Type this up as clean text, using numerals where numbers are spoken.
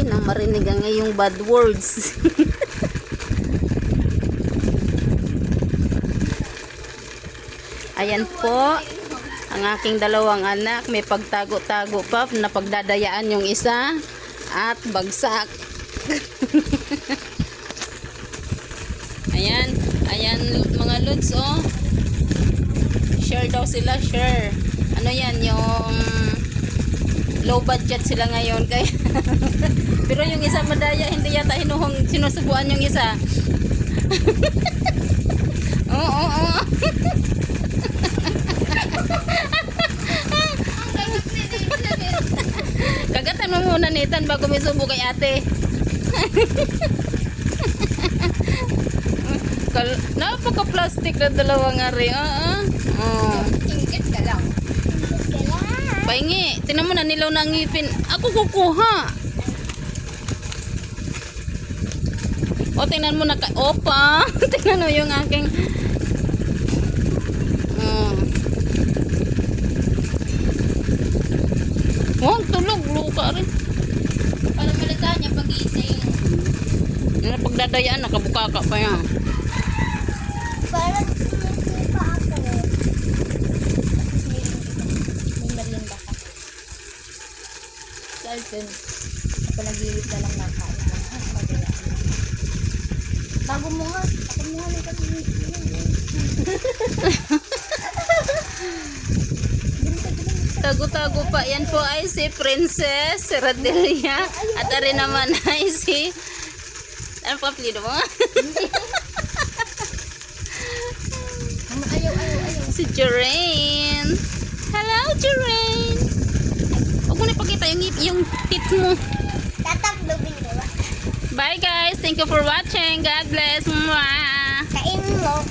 nang marinig ang iyong bad words. Ayan po, ang aking dalawang anak. May pagtago-tago pa na pagdadayaan yung isa at bagsak. Ayan, ayan mga lods, oh. Share daw sila, share. Ano yan, yung low budget sila ngayon kaya pero yung isa madaya, hindi yata sinusubuan yung isa. Oo. Kagatan mo muna nitan bago may subo kay ate. Napaka-plastic na dalawang ari. Ingit ka lang. Pahingi, tinan mo na nilaw na ang ngipin. Ako kukuha. O, tingnan mo na opa. Tingnan mo yung aking tulog, luka rin. Para malata niya pag-iising. Pagdadayaan, nakabukaka pa yan. Parang sumisipa ako. May merienda ka. Si Alvin, panagilit na lang nakain. Bago mo nga. Ako mo nga nito. Tago-tago pa. Yan po ay si Princess Radelia. At ari naman ay si... Ano pa apelido mo? Ayaw. Si Jerain. Hello, Jerain. Huwag mo na ipakita yung tit mo. Tataklubin mo ba? Bye guys. Thank you for watching. God bless. Mwah. Kain mo.